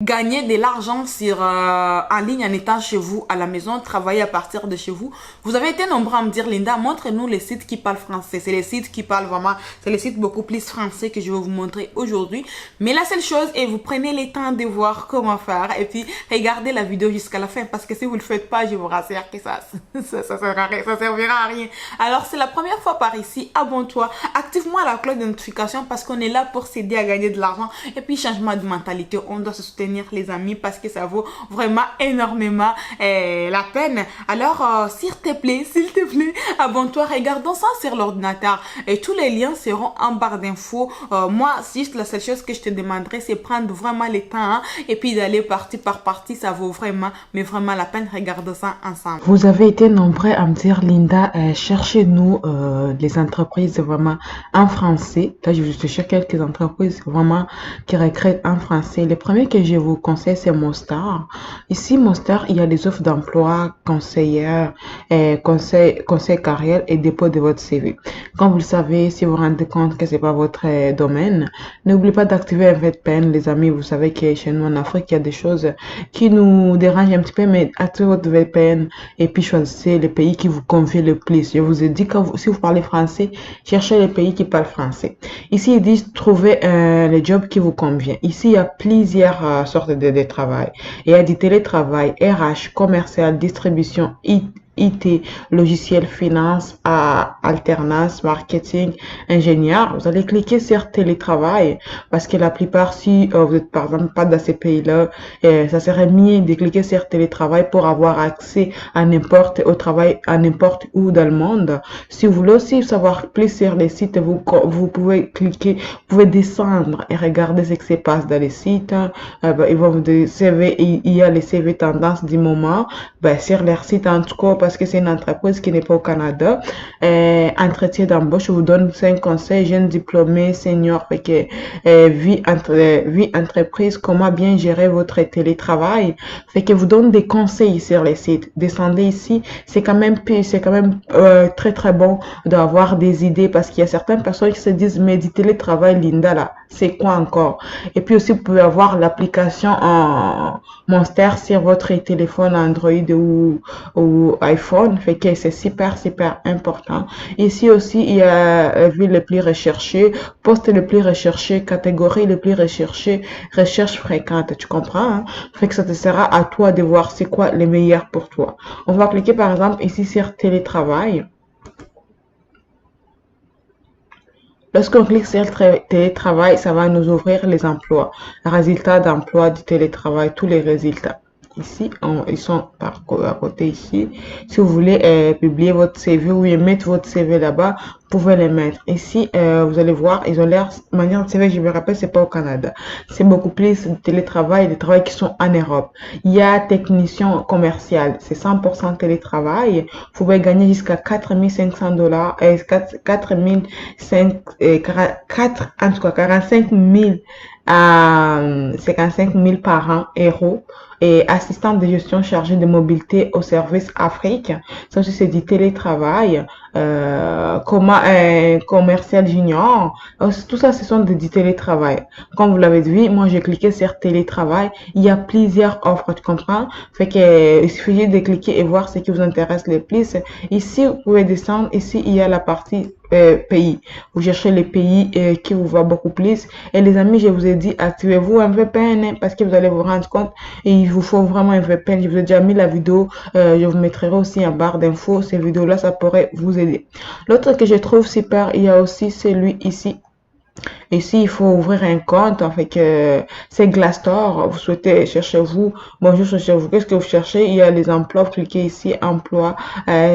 Gagner de l'argent sur en ligne en étant chez vous à la maison, travailler à partir de chez vous. Vous avez été nombreux à me dire, Linda, montre-nous les sites qui parlent français. C'est les sites qui parlent vraiment, c'est les sites beaucoup plus français que je vais vous montrer aujourd'hui. Mais la seule chose est, vous prenez le temps de voir comment faire et puis regardez la vidéo jusqu'à la fin parce que si vous le faites pas, je vous rassure que ça servira à rien. Alors c'est la première fois par ici, abonne-toi, active-moi la cloche de notification parce qu'on est là pour s'aider à gagner de l'argent et puis changement de mentalité. On doit se soutenir les amis parce que ça vaut vraiment énormément la peine. Alors s'il te plaît, abonne-toi, regardons ça sur l'ordinateur et tous les liens seront en barre d'infos. Moi juste la seule chose que je te demanderai c'est prendre vraiment le temps et puis d'aller partie par partie, ça vaut vraiment mais vraiment la peine. Regardons ça ensemble. Vous avez été nombreux à me dire, Linda, cherchez-nous les entreprises vraiment en français. Là, je vais chercher quelques entreprises vraiment qui recrutent en français. Le premier que je vous conseille, c'est Monstar. Ici, Monstar, il y a des offres d'emploi, conseillère, conseil carrière et dépôt de votre CV. Comme vous le savez, si vous vous rendez compte que c'est pas votre domaine, n'oubliez pas d'activer un VPN, les amis. Vous savez que chez nous en Afrique, il y a des choses qui nous dérangent un petit peu, mais activez votre VPN et puis choisissez le pays qui vous convient le plus. Je vous ai dit que si vous parlez français, cherchez les pays qui parlent français. Ici, ils disent trouver le job qui vous convient. Ici, il y a plusieurs sortes de travail. Il y a du télétravail, RH, commercial, distribution, IT, logiciel, finance, alternance, marketing, ingénieur. Vous allez cliquer sur télétravail parce que la plupart, si vous êtes par exemple pas dans ces pays-là, ça serait mieux de cliquer sur télétravail pour avoir accès à au travail à n'importe où dans le monde. Si vous voulez aussi savoir plus sur les sites, vous pouvez cliquer, vous pouvez descendre et regarder ce qui se passe dans les sites. Ils vont vous dire CV, il y a les CV tendances du moment, sur leur site en tout cas, parce que c'est une entreprise qui n'est pas au Canada. Entretien d'embauche, je vous donne 5 conseils, jeunes diplômés, seniors, fait que vie entreprise, comment bien gérer votre télétravail, fait que vous donne des conseils sur les sites. Descendez ici, c'est quand même très très bon d'avoir des idées parce qu'il y a certaines personnes qui se disent mais du télétravail, Linda là, c'est quoi encore? Et puis aussi vous pouvez avoir l'application en Monster sur votre téléphone Android ou iPhone, fait que c'est super important. Ici aussi il y a ville le plus recherché, poste le plus recherché, catégorie le plus recherché, recherche fréquente, tu comprends, hein? Fait que ça te sera à toi de voir c'est quoi le meilleur pour toi. On va cliquer par exemple ici sur télétravail. Lorsqu'on clique sur télétravail, ça va nous ouvrir les emplois, résultats d'emploi du télétravail, tous les résultats. Ici, ils sont à côté ici. Si vous voulez publier votre CV ou mettre votre CV là-bas, vous pouvez les mettre. Ici, vous allez voir, ils ont l'air, manière de CV, je me rappelle, c'est pas au Canada. C'est beaucoup plus de télétravail, des travails qui sont en Europe. Il y a technicien commercial, c'est 100% télétravail. Vous pouvez gagner jusqu'à 4500 dollars, 45 000 à 55 000 par an, euros. Et assistant de gestion chargé de mobilité au service Afrique. Ça aussi, c'est du télétravail. Comment commercial junior. Tout ça, ce sont du télétravail. Comme vous l'avez vu, moi, j'ai cliqué sur télétravail. Il y a plusieurs offres, tu comprends? Fait que il suffit de cliquer et voir ce qui vous intéresse le plus. Ici, vous pouvez descendre. Ici, il y a la partie pays. Vous cherchez les pays qui vous va beaucoup plus. Et les amis, je vous ai dit, activez-vous un VPN parce que vous allez vous rendre compte et il vous faut vraiment un VPN. Je vous ai déjà mis la vidéo. Je vous mettrai aussi en barre d'infos. Ces vidéos-là, ça pourrait vous aider. L'autre que je trouve super, il y a aussi celui ici. Ici, il faut ouvrir un compte, en fait que c'est Glassdoor. Vous souhaitez, cherchez-vous, bonjour, cherchez-vous. Qu'est-ce que vous cherchez? Il y a les emplois, vous cliquez ici, emploi,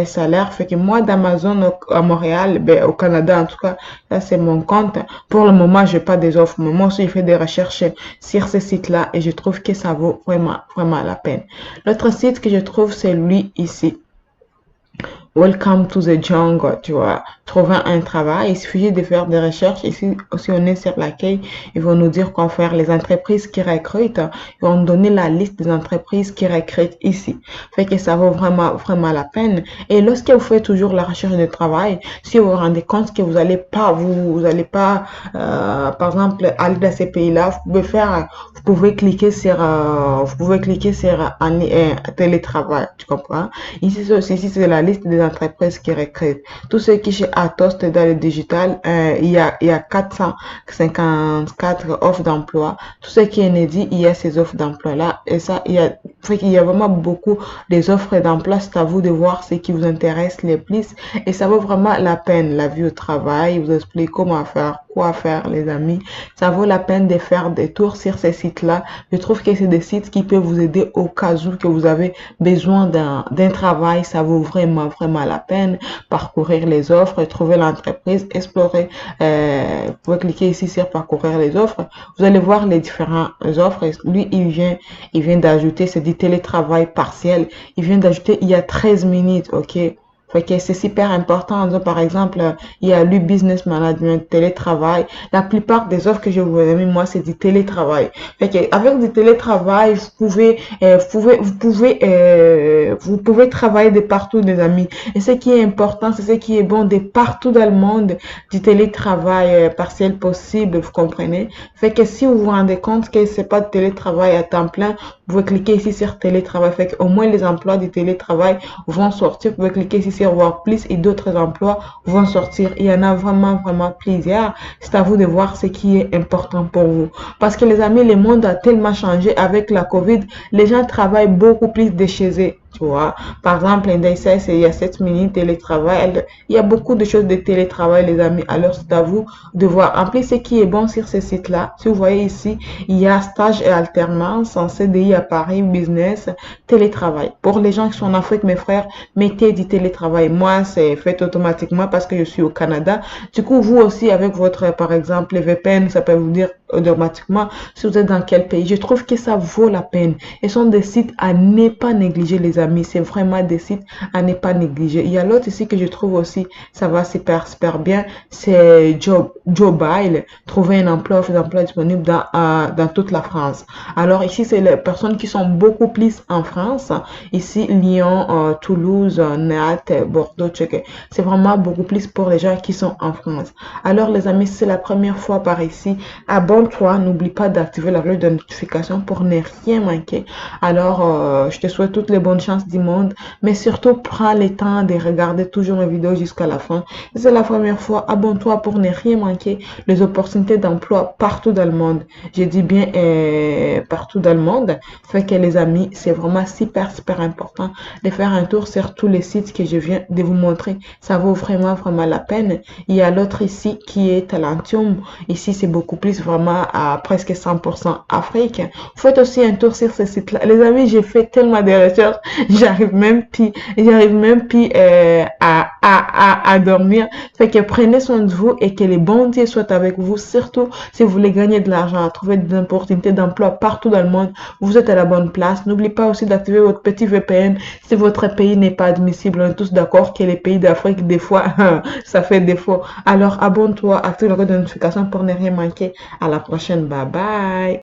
salaire. Fait que moi, d'Amazon à Montréal, au Canada en tout cas, ça c'est mon compte. Pour le moment, je n'ai pas des offres, mais moi aussi, je fais des recherches sur ce site-là et je trouve que ça vaut vraiment la peine. L'autre site que je trouve, c'est lui ici. Welcome to the jungle, tu vois. Trouver un travail, il suffit de faire des recherches. Ici, si on est sur l'accueil, ils vont nous dire quoi faire. Les entreprises qui recrutent, ils vont nous donner la liste des entreprises qui recrutent ici. Fait que ça vaut vraiment la peine. Et lorsque vous faites toujours la recherche de travail, si vous vous rendez compte que vous allez pas, par exemple, aller dans ces pays-là, vous pouvez cliquer sur télétravail, tu comprends? Ici, c'est la liste des entreprises qui recrutent. Tous ceux qui chez Atos dans le digital, il y a 454 offres d'emploi. Tout ce qui est inédit, il y a ces offres d'emploi-là. Et ça, il y a vraiment beaucoup des offres d'emploi. C'est à vous de voir ce qui vous intéresse le plus. Et ça vaut vraiment la peine. La vie au travail, vous explique comment faire, quoi faire, les amis. Ça vaut la peine de faire des tours sur ces sites-là. Je trouve que c'est des sites qui peuvent vous aider au cas où que vous avez besoin d'un travail. Ça vaut vraiment la peine. Parcourir les offres, trouver l'entreprise, explorer. Vous pouvez cliquer ici sur parcourir les offres. Vous allez voir les différentes offres. Lui, il vient d'ajouter, c'est du télétravail partiel. Il vient d'ajouter il y a 13 minutes, ok? Fait que c'est super important. Donc, par exemple, il y a le business management, télétravail. La plupart des offres que je vous ai mis, moi, c'est du télétravail. Fait que avec du télétravail, vous pouvez travailler de partout, les amis. Et ce qui est important, c'est ce qui est bon de partout dans le monde, du télétravail partiel possible, vous comprenez? Fait que si vous vous rendez compte que c'est pas de télétravail à temps plein, vous pouvez cliquer ici sur télétravail. Fait qu'au moins les emplois du télétravail vont sortir. Vous pouvez cliquer ici sur voir plus et d'autres emplois vont sortir. Il y en a vraiment plusieurs. C'est à vous de voir ce qui est important pour vous. Parce que les amis, le monde a tellement changé avec la COVID. Les gens travaillent beaucoup plus de chez eux. Tu vois, par exemple, il y a 7 minutes télétravail. Il y a beaucoup de choses de télétravail, les amis. Alors, c'est à vous de voir. En plus, ce qui est bon sur ce site-là, si vous voyez ici, il y a stage et alternance en CDI à Paris, business, télétravail. Pour les gens qui sont en Afrique, mes frères, mettez du télétravail. Moi, c'est fait automatiquement parce que je suis au Canada. Du coup, vous aussi, avec votre, par exemple, VPN, ça peut vous dire automatiquement si vous êtes dans quel pays. Je trouve que ça vaut la peine. Et ce sont des sites à ne pas négliger, les amis. C'est vraiment des sites à ne pas négliger. Il y a l'autre ici que je trouve aussi, ça va super bien. C'est Jobile. Trouver un emploi, offre d'emploi disponible dans toute la France. Alors ici, c'est les personnes qui sont beaucoup plus en France. Ici, Lyon, Toulouse, Nantes, Bordeaux, Tchèque. C'est vraiment beaucoup plus pour les gens qui sont en France. Alors les amis, c'est la première fois par ici. Abonne-toi, n'oublie pas d'activer la cloche de notification pour ne rien manquer. Alors, je te souhaite toutes les bonnes chances du monde, mais surtout prends le temps de regarder toujours mes vidéos jusqu'à la fin. Si c'est la première fois, abonne-toi pour ne rien manquer les opportunités d'emploi partout dans le monde. Je dis bien partout dans le monde. Fait que les amis, c'est vraiment super important de faire un tour sur tous les sites que je viens de vous montrer. Ça vaut vraiment la peine. Il y a l'autre ici qui est Talentium. Ici, c'est beaucoup plus vraiment à presque 100% Afrique. Faites aussi un tour sur ce site-là. Les amis, j'ai fait tellement de recherches, j'arrive même plus à dormir. Fait que prenez soin de vous et que les bons dieux soient avec vous, surtout si vous voulez gagner de l'argent, trouver des opportunités d'emploi partout dans le monde. Vous êtes à la bonne place. N'oubliez pas aussi d'activer votre petit VPN si votre pays n'est pas admissible. On est tous d'accord que les pays d'Afrique, des fois, ça fait défaut. Alors, abonne-toi, active la cloche de notification pour ne rien manquer. À la prochaine. Bye bye.